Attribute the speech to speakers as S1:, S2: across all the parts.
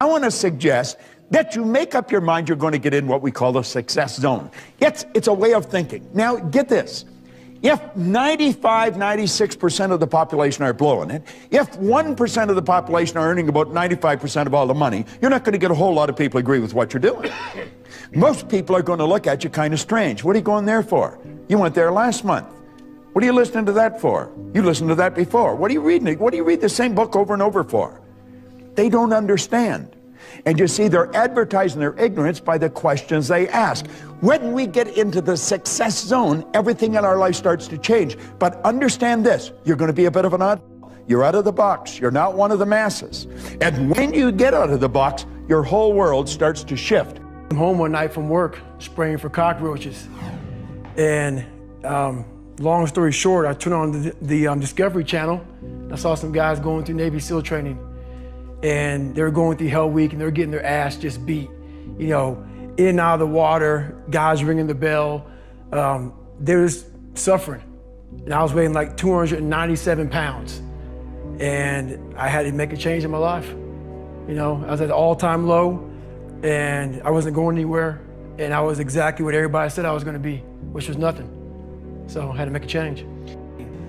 S1: I want to suggest that you make up your mind you're going to get in what we call the success zone. It's a way of thinking. Now, get this. If 95, 96% of the population are blowing it, if 1% of the population are earning about 95% of all the money, you're not going to get a whole lot of people agree with what you're doing. Most people are going to look at you kind of strange. What are you going there for? You went there last month. What are you listening to that for? You listened to that before. What are you reading? What do you read the same book over and over for? They don't understand. And you see, they're advertising their ignorance by the questions they ask. When we get into the success zone, everything in our life starts to change. But understand this, you're going to be a bit of an odd. You're out of the box. You're not one of the masses. And when you get out of the box, your whole world starts to shift.
S2: I'm home one night from work, spraying for cockroaches. And long story short, I turned on the Discovery Channel. I saw some guys going through Navy SEAL training. And they were going through Hell Week and they were getting their ass just beat. You know, in and out of the water, guys ringing the bell. They were suffering. And I was weighing like 297 pounds. And I had to make a change in my life. You know, I was at an all-time low and I wasn't going anywhere. And I was exactly what everybody said I was gonna be, which was nothing. So I had to make a change.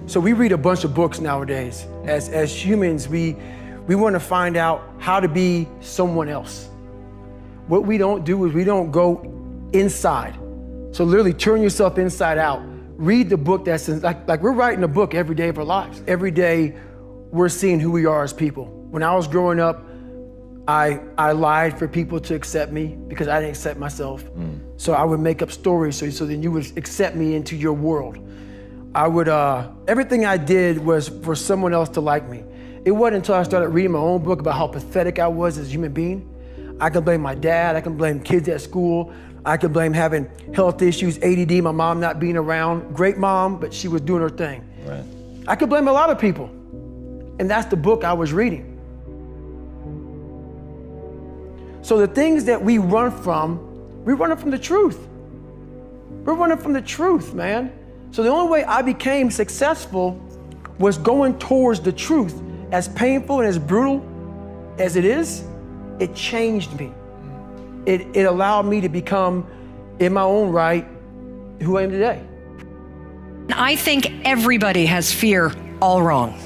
S2: So we read a bunch of books nowadays. As humans, we want to find out how to be someone else. What we don't do is we don't go inside. So literally turn yourself inside out. Read the book that's like we're writing a book every day of our lives. Every day we're seeing who we are as people. When I was growing up, I lied for people to accept me because I didn't accept myself. So I would make up stories so then you would accept me into your world. I would, everything I did was for someone else to like me. It wasn't until I started reading my own book about how pathetic I was as a human being. I can blame my dad, I can blame kids at school, I can blame having health issues, ADD, my mom not being around. Great mom, but she was doing her thing.
S3: Right.
S2: I could blame a lot of people. And that's the book I was reading. So the things that we run from the truth. We're running from the truth, man. So the only way I became successful was going towards the truth. As painful and as brutal as it is, it changed me. It allowed me to become, in my own right, who I am today.
S4: I think everybody has fear all wrong.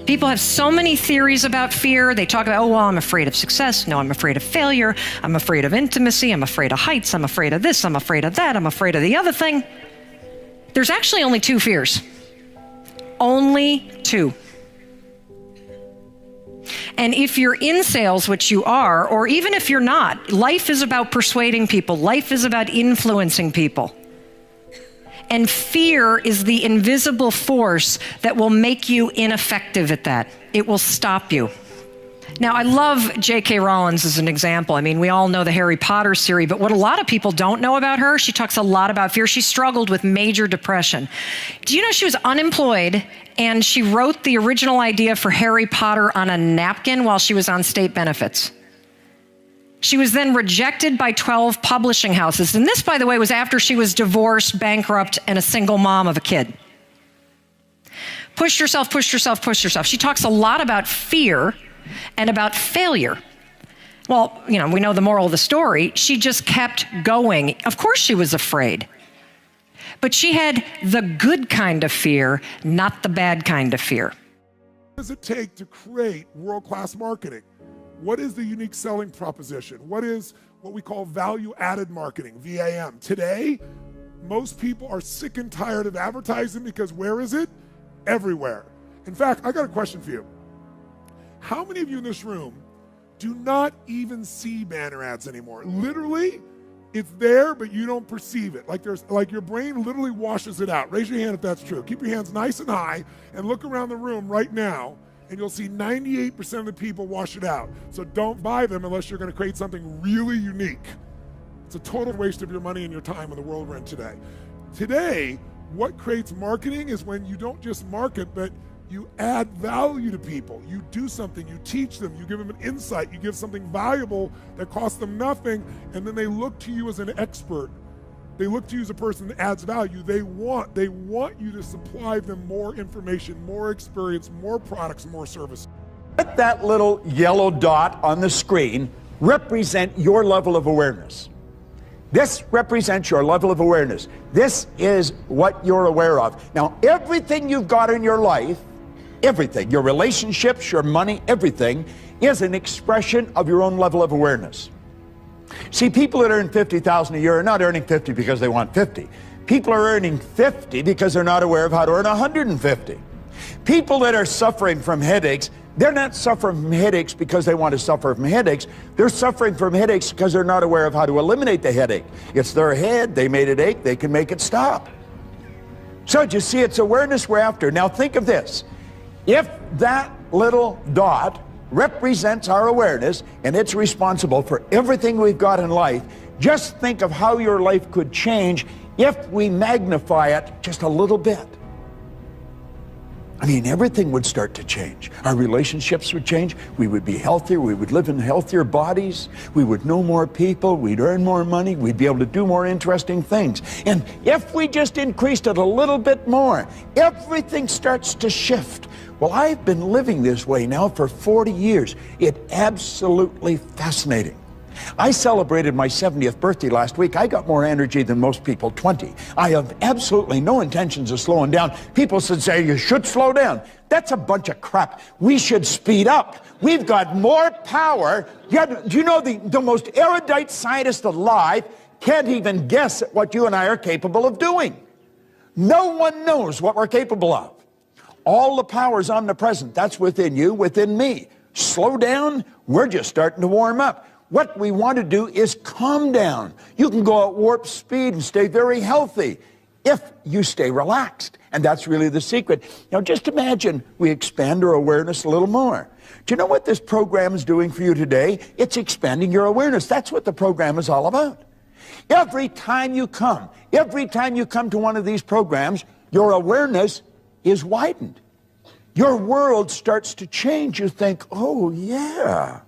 S4: People have so many theories about fear. They talk about, oh, well, I'm afraid of success. No, I'm afraid of failure. I'm afraid of intimacy. I'm afraid of heights. I'm afraid of this. I'm afraid of that. I'm afraid of the other thing. There's actually only two fears. Only two. And if you're in sales, which you are, or even if you're not, life is about persuading people. Life is about influencing people. And fear is the invisible force that will make you ineffective at that. It will stop you. Now, I love J.K. Rowling as an example. I mean, we all know the Harry Potter series, but what a lot of people don't know about her, she talks a lot about fear. She struggled with major depression. Do you know she was unemployed and she wrote the original idea for Harry Potter on a napkin while she was on state benefits? She was then rejected by 12 publishing houses. And this, by the way, was after she was divorced, bankrupt, and a single mom of a kid. Pushed herself, pushed herself, pushed herself. She talks a lot about fear and about failure. Well, you know, we know the moral of the story. She just kept going. Of course she was afraid. But she had the good kind of fear, not the bad kind of fear.
S5: What does it take to create world-class marketing? What is the unique selling proposition? What is what we call value-added marketing, VAM? Today, most people are sick and tired of advertising because where is it? Everywhere. In fact, I got a question for you. How many of you in this room do not even see banner ads anymore? Literally, it's there, but you don't perceive it. Like your brain literally washes it out. Raise your hand if that's true. Keep your hands nice and high and look around the room right now, and you'll see 98% of the people wash it out. So don't buy them unless you're going to create something really unique. It's a total waste of your money and your time in the world we're in today. Today, what creates marketing is when you don't just market, but you add value to people. You do something, you teach them, you give them an insight, you give something valuable that costs them nothing, and then they look to you as an expert. They look to you as a person that adds value. They want you to supply them more information, more experience, more products, more services.
S1: Let that little yellow dot on the screen represent your level of awareness. This represents your level of awareness. This is what you're aware of. Now, everything you've got in your life, everything, your relationships, your money, everything, is an expression of your own level of awareness. See, people that earn $50,000 a year are not earning 50 because they want 50. People are earning 50 because they're not aware of how to earn 150. People that are suffering from headaches, they're not suffering from headaches because they want to suffer from headaches. They're suffering from headaches because they're not aware of how to eliminate the headache. It's their head, they made it ache, they can make it stop. So you see, it's awareness we're after. Now think of this. If that little dot represents our awareness and it's responsible for everything we've got in life, just think of how your life could change if we magnify it just a little bit. I mean, everything would start to change. Our relationships would change. We would be healthier. We would live in healthier bodies. We would know more people. We'd earn more money. We'd be able to do more interesting things. And if we just increased it a little bit more, everything starts to shift. Well, I've been living this way now for 40 years. It's absolutely fascinating. I celebrated my 70th birthday last week. I got more energy than most people, 20. I have absolutely no intentions of slowing down. People should say, you should slow down. That's a bunch of crap. We should speed up. We've got more power. Do you know the most erudite scientist alive can't even guess at what you and I are capable of doing? No one knows what we're capable of. All the power is omnipresent. That's within you, within me. Slow down. We're just starting to warm up. What we want to do is calm down. You can go at warp speed and stay very healthy if you stay relaxed. And that's really the secret. Now, just imagine we expand our awareness a little more. Do you know what this program is doing for you today? It's expanding your awareness. That's what the program is all about. Every time you come to one of these programs, your awareness is widened. Your world starts to change. You think, oh, yeah.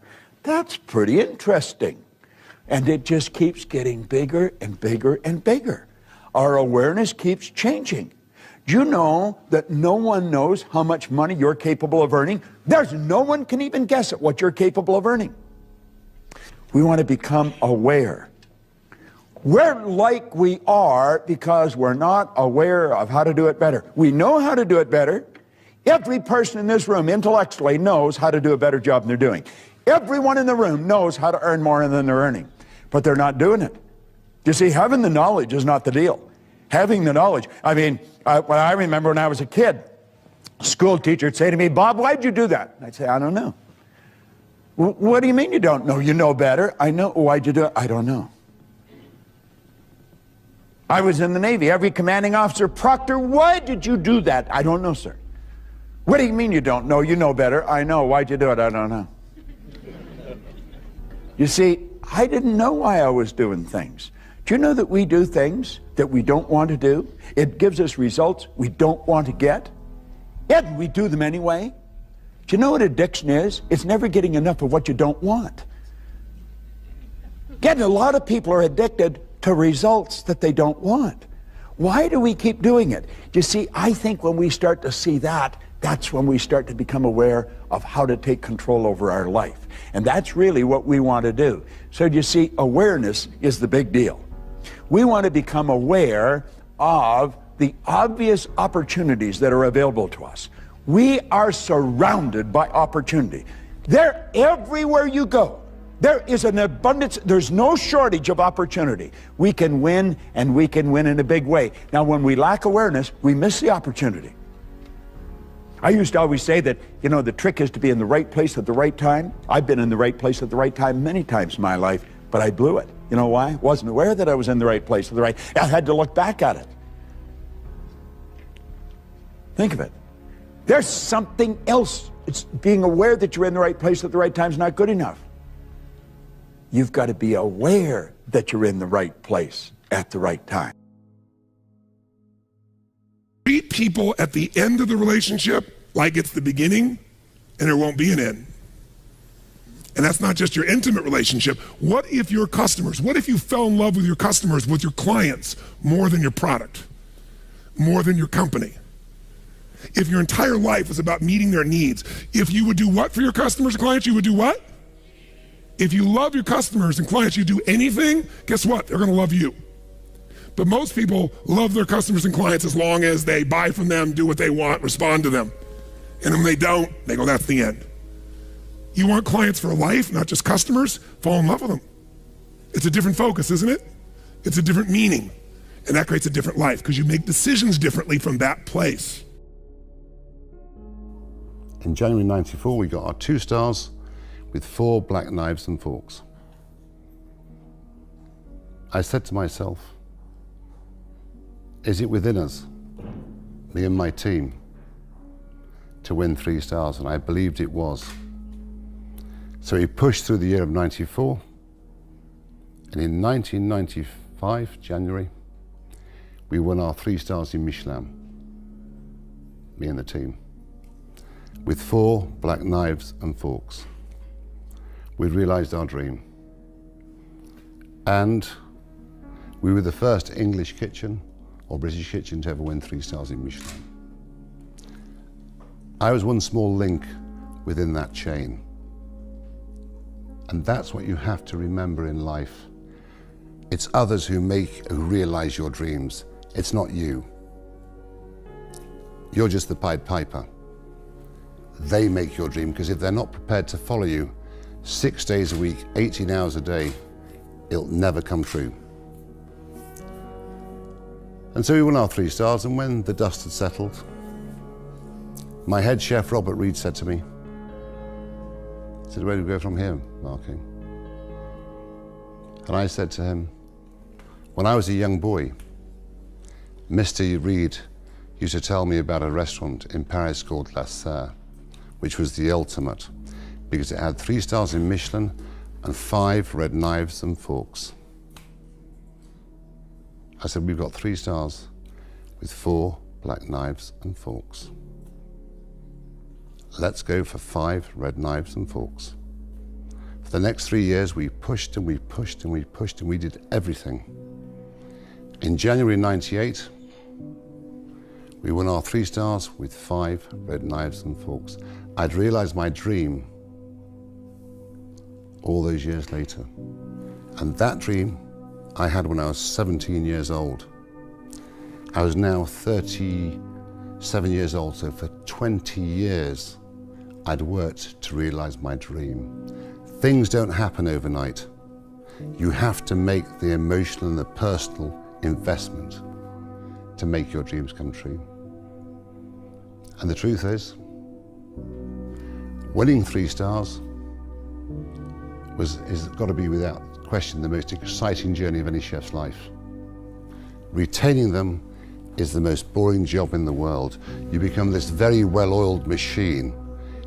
S1: That's pretty interesting. And it just keeps getting bigger and bigger and bigger. Our awareness keeps changing. Do you know that no one knows how much money you're capable of earning? There's no one can even guess at what you're capable of earning. We want to become aware. We're like we are because we're not aware of how to do it better. We know how to do it better. Every person in this room intellectually knows how to do a better job than they're doing. Everyone in the room knows how to earn more than they're earning, but they're not doing it. You see, having the knowledge is not the deal. Having the knowledge, I mean, I remember when I was a kid, a school teacher would say to me, Bob, why'd you do that? I'd say, I don't know. What do you mean you don't know? You know better. I know. Why'd you do it? I don't know. I was in the Navy. Every commanding officer, Proctor, why did you do that? I don't know, sir. What do you mean you don't know? You know better. I know. Why'd you do it? I don't know. You see, I didn't know why I was doing things. Do you know that we do things that we don't want to do? It gives us results we don't want to get, yet we do them anyway. Do you know what addiction is? It's never getting enough of what you don't want. Yet a lot of people are addicted to results that they don't want. Why do we keep doing it? You see, I think when we start to see that, that's when we start to become aware of how to take control over our life. And that's really what we want to do. So you see, awareness is the big deal. We want to become aware of the obvious opportunities that are available to us. We are surrounded by opportunity. They're everywhere you go. There is an abundance, there's no shortage of opportunity. We can win, and we can win in a big way. Now, when we lack awareness, we miss the opportunity. I used to always say that, you know, the trick is to be in the right place at the right time. I've been in the right place at the right time many times in my life, but I blew it. You know why? Wasn't aware that I was in the right place at the right time. I had to look back at it. Think of it. There's something else. It's being aware that you're in the right place at the right time is not good enough. You've got to be aware that you're in the right place at the right time.
S5: Treat people at the end of the relationship like it's the beginning and there won't be an end. And that's not just your intimate relationship. What if your customers, what if you fell in love with your customers, with your clients, more than your product, more than your company? If your entire life is about meeting their needs, if you would do what for your customers and clients, you would do what? If you love your customers and clients, you do anything, guess what? They're gonna love you. But most people love their customers and clients as long as they buy from them, do what they want, respond to them. And when they don't, they go, that's the end. You want clients for life, not just customers? Fall in love with them. It's a different focus, isn't it? It's a different meaning. And that creates a different life because you make decisions differently from that place.
S3: In January '94, we got our 2 stars with 4 black knives and forks. I said to myself, is it within us, me and my team, to win 3 stars? And I believed it was. So we pushed through the year of '94, and in 1995, January, we won our 3 stars in Michelin, me and the team, with 4 black knives and forks. We realized our dream. And we were the first English kitchen or British kitchen to ever win 3 stars in Michelin. I was one small link within that chain. And that's what you have to remember in life. It's others who realize your dreams. It's not you. You're just the Pied Piper. They make your dream, because if they're not prepared to follow you 6 days a week, 18 hours a day, it'll never come true. And so we won our 3 stars, and when the dust had settled, my head chef, Robert Reed, said to me, where do we go from here, Marco? And I said to him, when I was a young boy, Mr. Reed used to tell me about a restaurant in Paris called La Serre, which was the ultimate, because it had 3 stars in Michelin and 5 red knives and forks. I said, we've got 3 stars with 4 black knives and forks. Let's go for 5 red knives and forks. For the next 3 years, we pushed and we pushed and we pushed and we did everything. In January '98, we won our 3 stars with 5 red knives and forks. I'd realized my dream all those years later. And that dream I had when I was 17 years old. I was now 37 years old, so for 20 years, I'd worked to realize my dream. Things don't happen overnight. You have to make the emotional and the personal investment to make your dreams come true. And the truth is, winning 3 stars is got to be without question the most exciting journey of any chef's life. Retaining them is the most boring job in the world. You become this very well-oiled machine.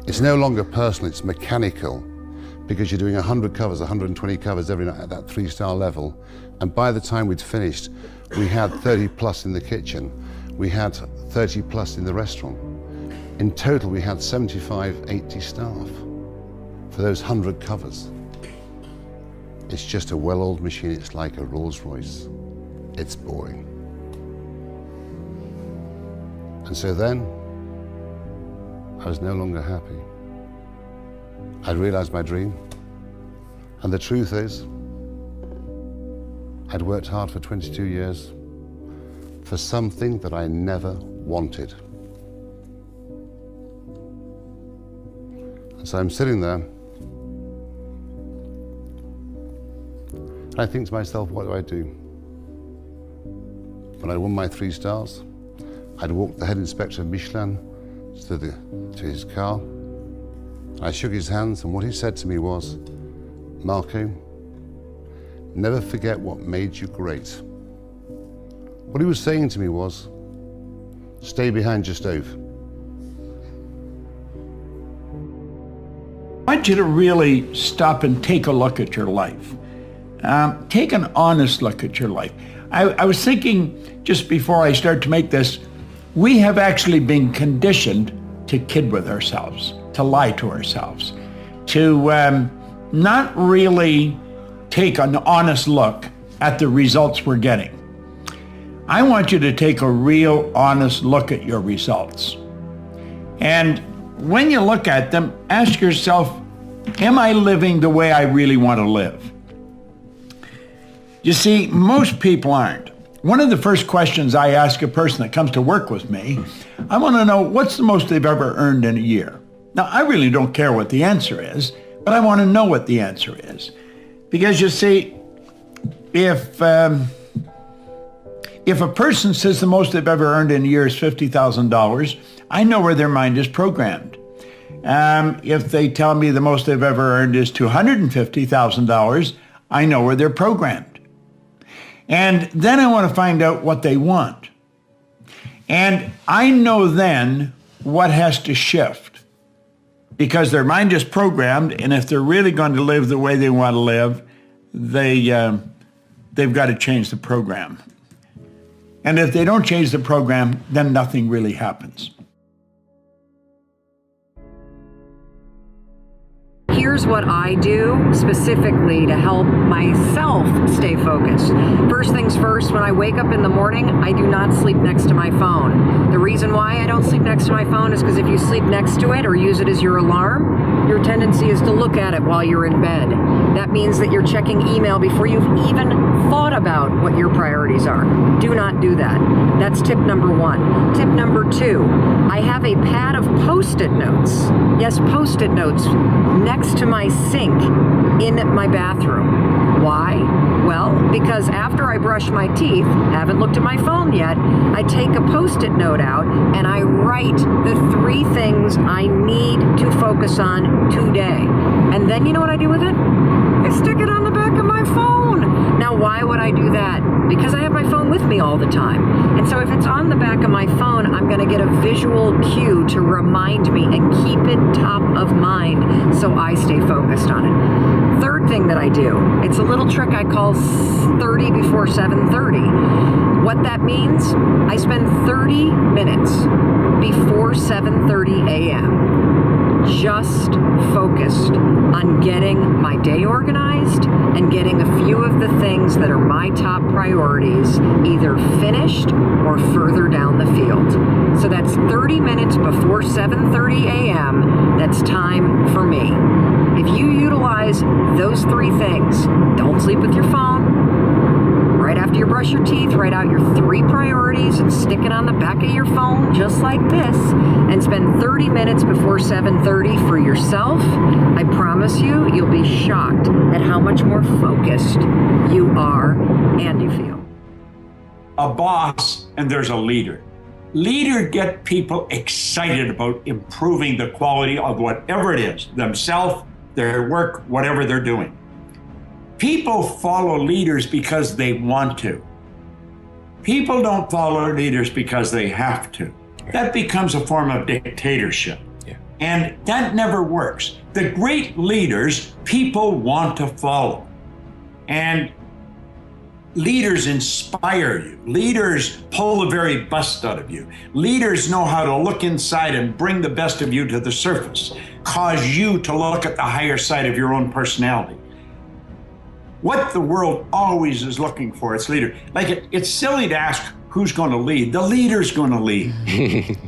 S3: It's no longer personal, it's mechanical, because you're doing 100 covers, 120 covers every night at that 3-star level. And by the time we'd finished, we had 30 plus in the kitchen. We had 30 plus in the restaurant. In total, we had 75, 80 staff for those 100 covers. It's just a well-oiled machine. It's like a Rolls Royce. It's boring. And so then, I was no longer happy. I'd realized my dream. And the truth is, I'd worked hard for 22 years for something that I never wanted. And so I'm sitting there, and I think to myself, what do I do? When I won my 3 stars, I'd walked the head inspector of Michelin to his car. I shook his hands, and what he said to me was, Marco, never forget what made you great. What he was saying to me was, stay behind your stove.
S1: I want you to really stop and take a look at your life. Take an honest look at your life. I was thinking just before I start to make this, we have actually been conditioned to kid with ourselves, to lie to ourselves, to not really take an honest look at the results we're getting. I want you to take a real honest look at your results. And when you look at them, ask yourself, am I living the way I really want to live? You see, most people aren't. One of the first questions I ask a person that comes to work with me, I want to know what's the most they've ever earned in a year. Now, I really don't care what the answer is, but I want to know what the answer is. Because you see, if a person says the most they've ever earned in a year is $50,000, I know where their mind is programmed. If they tell me the most they've ever earned is $250,000, I know where they're programmed. And then I want to find out what they want. And I know then what has to shift, because their mind is programmed, and if they're really going to live the way they want to live, they've got to change the program. And if they don't change the program, then nothing really happens.
S4: Here's what I do specifically to help myself stay focused. First things first, when I wake up in the morning, I do not sleep next to my phone. The reason why I don't sleep next to my phone is because if you sleep next to it or use it as your alarm, your tendency is to look at it while you're in bed. That means that you're checking email before you've even thought about what your priorities are. Do not do that. That's tip number one. Tip number two, I have a pad of Post-it notes. Yes, Post-it notes next to my sink in my bathroom. Why? Well, because after I brush my teeth, haven't looked at my phone yet, I take a Post-it note out and I write the 3 things I need to focus on today. And then you know what I do with it? I stick it on the back of my phone. Now, why would I do that? Because I have my phone with me all the time. And so if it's on the back of my phone, I'm going to get a visual cue to remind me and keep it top of mind so I stay focused on it. Third thing that I do, it's a little trick I call 30 before 7:30. What that means, I spend 30 minutes before 7:30 a.m. just focused on getting my day organized and getting a few of the things that are my top priorities either finished or further down the field. So that's 30 minutes before 7:30 a.m. That's time for me. If you utilize those 3 things, don't sleep with your phone, right after you brush your teeth, write out your 3 priorities and stick it on the back of your phone just like this, and spend 30 minutes before 7:30 for yourself, I promise you, you'll be shocked at how much more focused you are and you feel.
S1: A boss and there's a leader. Leader get people excited about improving the quality of whatever it is, themselves, their work, whatever they're doing. People follow leaders because they want to. People don't follow leaders because they have to. That becomes a form of dictatorship. Yeah. And that never works. The great leaders, people want to follow. And leaders inspire you. Leaders pull the very best out of you. Leaders know how to look inside and bring the best of you to the surface, cause you to look at the higher side of your own personality. What the world always is looking for, it's leader. Like it's silly to ask who's going to lead. The leader's going to lead.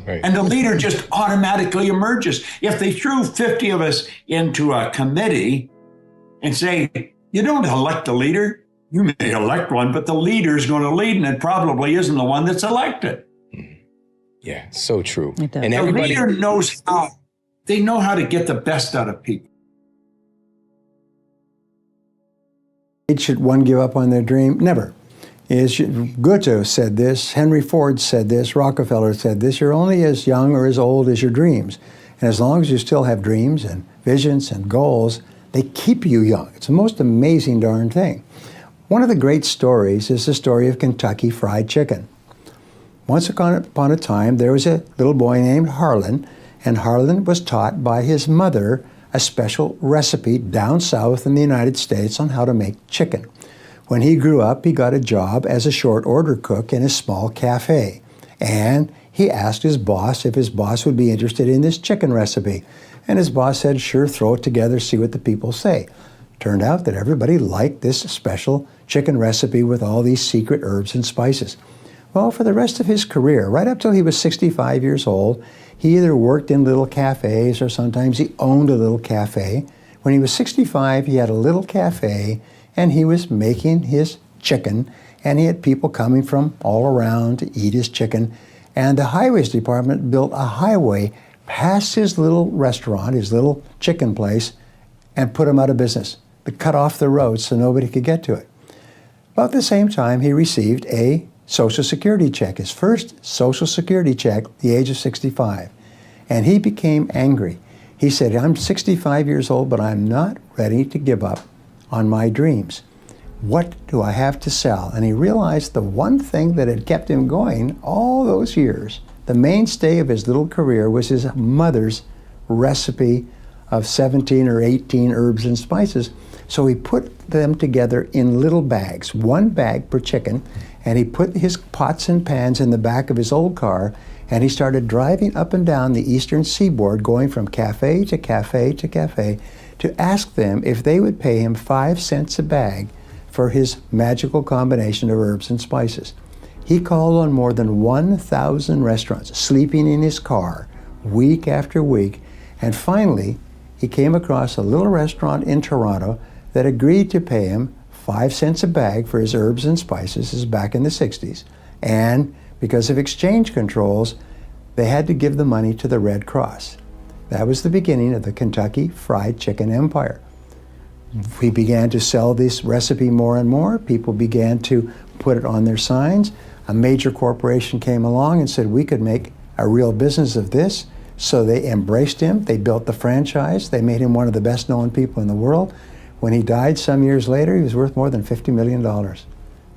S1: Right. And the leader just automatically emerges. If they threw 50 of us into a committee and say, you don't elect a leader, you may elect one, but the leader's going to lead, and it probably isn't the one that's elected.
S6: Yeah, so true.
S1: And the leader knows how, they know how to get the best out of people.
S7: Should one give up on their dream? Never. Goethe said this, Henry Ford said this, Rockefeller said this, you're only as young or as old as your dreams. And as long as you still have dreams and visions and goals, they keep you young. It's the most amazing darn thing. One of the great stories is the story of Kentucky Fried Chicken. Once upon a time, there was a little boy named Harlan, and Harlan was taught by his mother a special recipe down south in the United States on how to make chicken. When he grew up, he got a job as a short order cook in a small cafe. And he asked his boss if his boss would be interested in this chicken recipe. And his boss said, sure, throw it together, see what the people say. Turned out that everybody liked this special chicken recipe with all these secret herbs and spices. Well, for the rest of his career, right up till he was 65 years old, He either worked in little cafes or sometimes he owned a little cafe. When he was 65, he had a little cafe and he was making his chicken, and he had people coming from all around to eat his chicken. And the highways department built a highway past his little restaurant, his little chicken place, and put him out of business. They cut off the road so nobody could get to it. About the same time, he received a Social Security check, his first Social Security check at the age of 65. And he became angry. He said, I'm 65 years old, but I'm not ready to give up on my dreams. What do I have to sell? And he realized the one thing that had kept him going all those years, the mainstay of his little career, was his mother's recipe of 17 or 18 herbs and spices. So he put them together in little bags, one bag per chicken, and he put his pots and pans in the back of his old car, and he started driving up and down the eastern seaboard, going from cafe to cafe to cafe, to ask them if they would pay him 5 cents a bag for his magical combination of herbs and spices. He called on more than 1,000 restaurants, sleeping in his car week after week, and finally he came across a little restaurant in Toronto that agreed to pay him 5 cents a bag for his herbs and spices. This is back in the 60s. And because of exchange controls, they had to give the money to the Red Cross. That was the beginning of the Kentucky Fried Chicken empire. We began to sell this recipe more and more. People began to put it on their signs. A major corporation came along and said we could make a real business of this. So they embraced him. They built the franchise. They made him one of the best known people in the world. When he died some years later, he was worth more than $50 million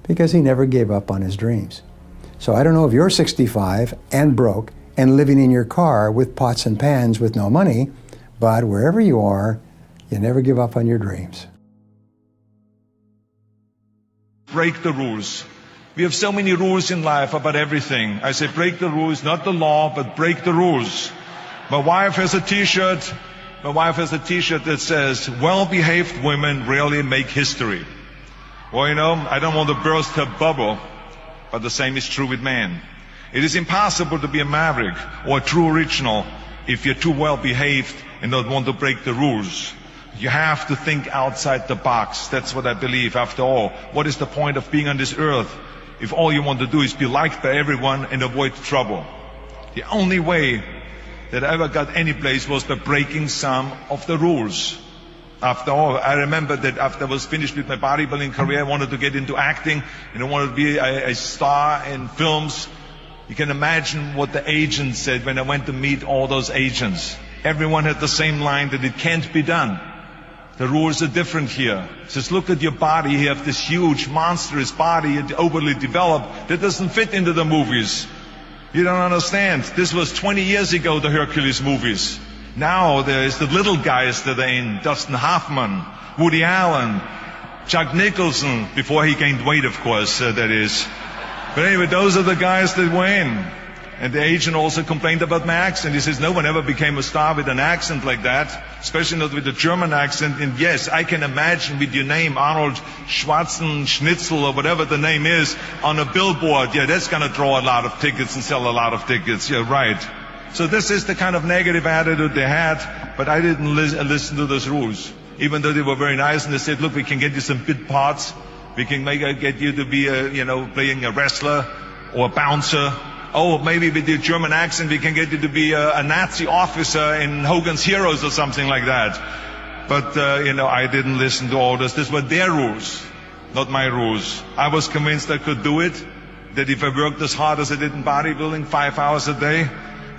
S7: because he never gave up on his dreams. So I don't know if you're 65 and broke and living in your car with pots and pans with no money, but wherever you are, you never give up on your dreams.
S8: Break the rules. We have so many rules in life about everything. I say break the rules, not the law, but break the rules. My wife has a t-shirt. That says, well-behaved women rarely make history. Well, you know, I don't want to burst her bubble, but the same is true with men. It is impossible to be a maverick or a true original if you're too well-behaved and don't want to break the rules. You have to think outside the box. That's what I believe. After all, what is the point of being on this earth if all you want to do is be liked by everyone and avoid trouble? The only way that I ever got any place was by breaking some of the rules. After all, I remember that after I was finished with my bodybuilding career, I wanted to get into acting and I wanted to be a star in films. You can imagine what the agents said when I went to meet all those agents. Everyone had the same line that it can't be done. The rules are different here. It says, look at your body. You have this huge, monstrous body, overly developed, that doesn't fit into the movies. You don't understand. This was 20 years ago, the Hercules movies. Now there's the little guys that are in. Dustin Hoffman, Woody Allen, Chuck Nicholson, before he gained weight, of course, that is. But anyway, those are the guys that were in. And the agent also complained about my accent. He says, no one ever became a star with an accent like that, especially not with a German accent. And yes, I can imagine with your name, Arnold Schwarzenschnitzel or whatever the name is, on a billboard. Yeah, that's going to draw a lot of tickets and sell a lot of tickets. Yeah, right. So this is the kind of negative attitude they had, but I didn't listen to those rules. Even though they were very nice and they said, look, we can get you some bit parts. We can get you to be, playing a wrestler or a bouncer. Oh, maybe with your German accent we can get you to be a Nazi officer in Hogan's Heroes or something like that. But, I didn't listen to all this. These were their rules, not my rules. I was convinced I could do it, that if I worked as hard as I did in bodybuilding, 5 hours a day,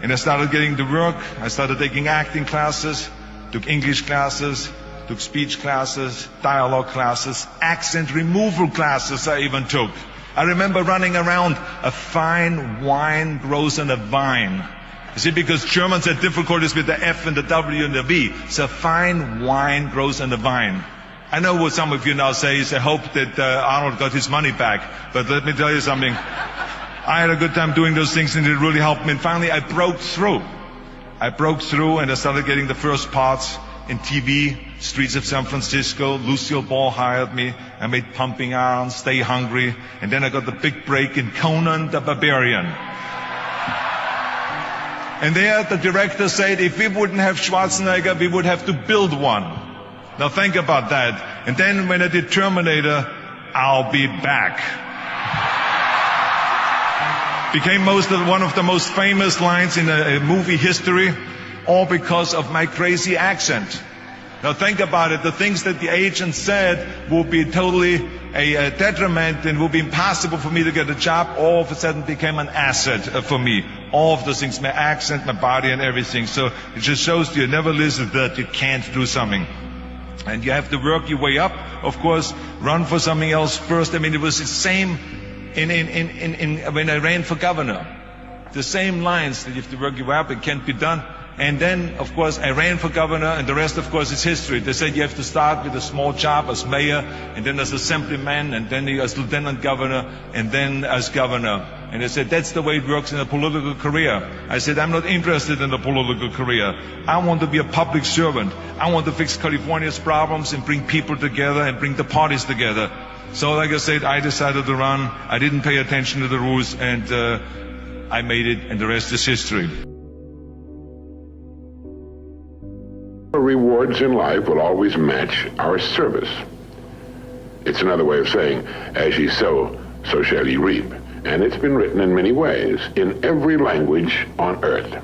S8: and I started getting to work, I started taking acting classes, took English classes, took speech classes, dialogue classes, accent removal classes I even took. I remember running around, a fine wine grows on a vine. You see, because Germans had difficulties with the F and the W and the V. So fine wine grows on a vine. I know what some of you now say is, I hope that Arnold got his money back. But let me tell you something. I had a good time doing those things and it really helped me. And finally I broke through. And I started getting the first parts in TV, Streets of San Francisco. Lucille Ball hired me. I made Pumping Iron, Stay Hungry. And then I got the big break in Conan the Barbarian. And there the director said, if we wouldn't have Schwarzenegger, we would have to build one. Now think about that. And then when I did Terminator, I'll be back. Became one of the most famous lines in a movie history, all because of my crazy accent. Now think about it, the things that the agent said will be totally a detriment and will be impossible for me to get a job, all of a sudden became an asset for me. All of those things, my accent, my body and everything. So it just shows you never listen that you can't do something. And you have to work your way up, of course, run for something else first. I mean, it was the same when I ran for governor. The same lines that you have to work your way up, it can't be done. And then, of course, I ran for governor, and the rest, of course, is history. They said you have to start with a small job as mayor, and then as assemblyman, and then as lieutenant governor, and then as governor. And they said, that's the way it works in a political career. I said, I'm not interested in a political career. I want to be a public servant. I want to fix California's problems and bring people together and bring the parties together. So, like I said, I decided to run. I didn't pay attention to the rules, and I made it, and the rest is history.
S9: Our rewards in life will always match our service. It's another way of saying, as ye sow, so shall ye reap. And it's been written in many ways, in every language on earth.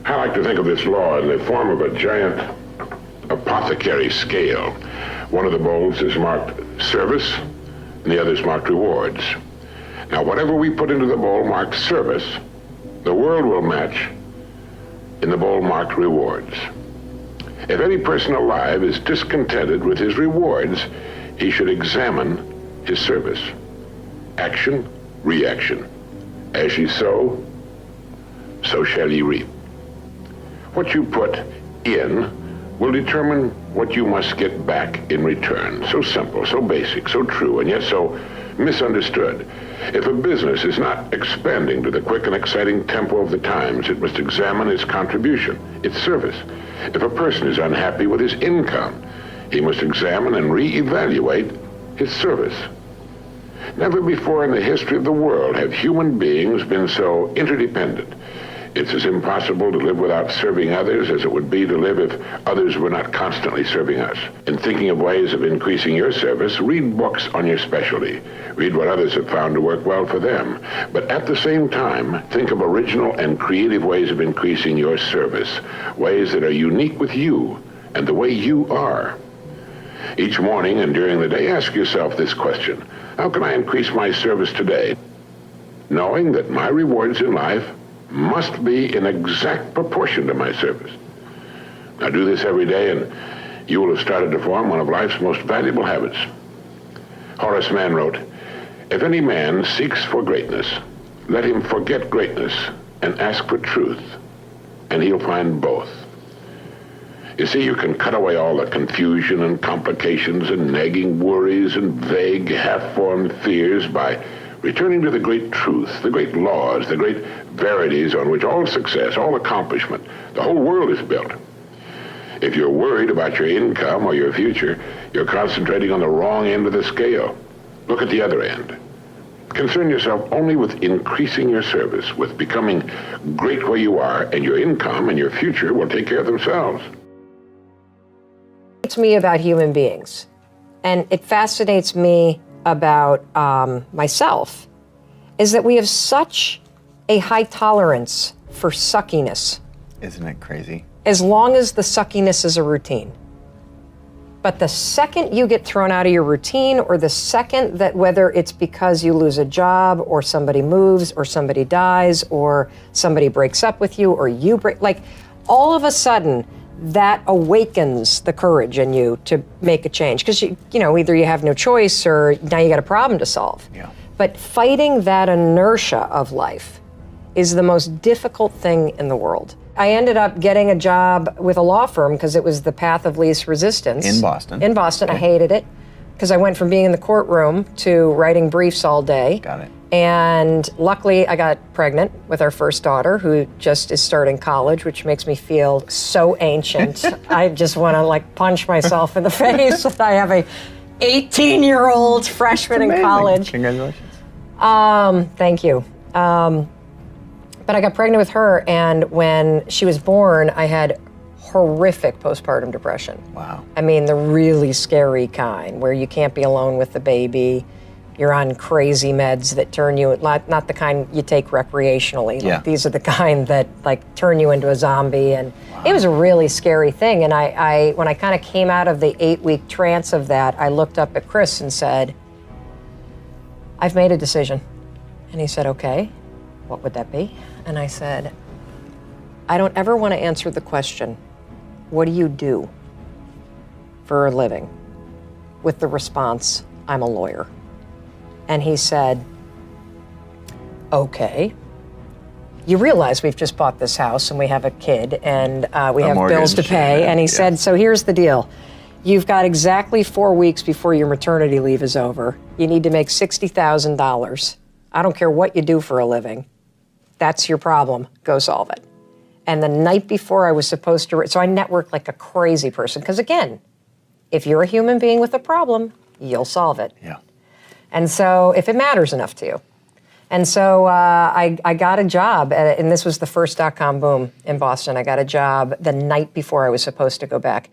S9: I like to think of this law in the form of a giant apothecary scale. One of the bowls is marked service, and the other is marked rewards. Now, whatever we put into the bowl marked service, the world will match in the bowl marked rewards. If any person alive is discontented with his rewards, he should examine his service. Action, reaction. As ye sow, so shall ye reap. What you put in will determine what you must get back in return. So simple, so basic, so true, and yet so misunderstood. If a business is not expanding to the quick and exciting tempo of the times, it must examine its contribution, its service. If a person is unhappy with his income, he must examine and reevaluate his service. Never before in the history of the world have human beings been so interdependent. It's as impossible to live without serving others as it would be to live if others were not constantly serving us. In thinking of ways of increasing your service, read books on your specialty. Read what others have found to work well for them. But at the same time, think of original and creative ways of increasing your service, ways that are unique with you and the way you are. Each morning and during the day, ask yourself this question: how can I increase my service today? Knowing that my rewards in life must be in exact proportion to my service. Now do this every day and you will have started to form one of life's most valuable habits. Horace Mann wrote, if any man seeks for greatness, let him forget greatness and ask for truth, and he'll find both. You see, you can cut away all the confusion and complications and nagging worries and vague, half-formed fears by returning to the great truth, the great laws, the great verities on which all success, all accomplishment, the whole world is built. If you're worried about your income or your future, you're concentrating on the wrong end of the scale. Look at the other end. Concern yourself only with increasing your service, with becoming great where you are, and your income and your future will take care of themselves.
S10: It's me about human beings, and it fascinates me about myself, is that we have such a high tolerance for suckiness.
S11: Isn't it crazy?
S10: As long as the suckiness is a routine. But the second you get thrown out of your routine, or the second that, whether it's because you lose a job or somebody moves or somebody dies or somebody breaks up with you or you break, like all of a sudden that awakens the courage in you to make a change. Because you know, either you have no choice or now you got a problem to solve.
S11: Yeah.
S10: But fighting that inertia of life is the most difficult thing in the world. I ended up getting a job with a law firm because it was the path of least resistance.
S11: In Boston.
S10: In Boston.
S11: Okay.
S10: I hated it because I went from being in the courtroom to writing briefs all day.
S11: Got it.
S10: And luckily I got pregnant with our first daughter, who just is starting college, which makes me feel so ancient. I just want to like punch myself in the face that I have a 18-year-old freshman in college.
S11: Congratulations.
S10: Thank you. But I got pregnant with her, and when she was born, I had horrific postpartum depression.
S1: Wow.
S10: I mean, the really scary kind, where you can't be alone with the baby. You're on crazy meds that turn you, not the kind you take recreationally.
S1: Yeah.
S10: Like, these are the kind that like turn you into a zombie. And it was a really scary thing. And I when I kind of came out of the 8-week trance of that, I looked up at Chris and said, I've made a decision. And he said, okay, what would that be? And I said, I don't ever want to answer the question, what do you do for a living? With the response, I'm a lawyer. And he said, okay. You realize we've just bought this house and we have a kid and we have bills to pay. And he said, so here's the deal. You've got exactly 4 weeks before your maternity leave is over. You need to make $60,000. I don't care what you do for a living. That's your problem. Go solve it. And the night before I was supposed to, so I networked like a crazy person. Because again, if you're a human being with a problem, you'll solve it.
S1: Yeah.
S10: And so, if it matters enough to you. And so I got a job, and this was the first dot-com boom in Boston. I got a job the night before I was supposed to go back.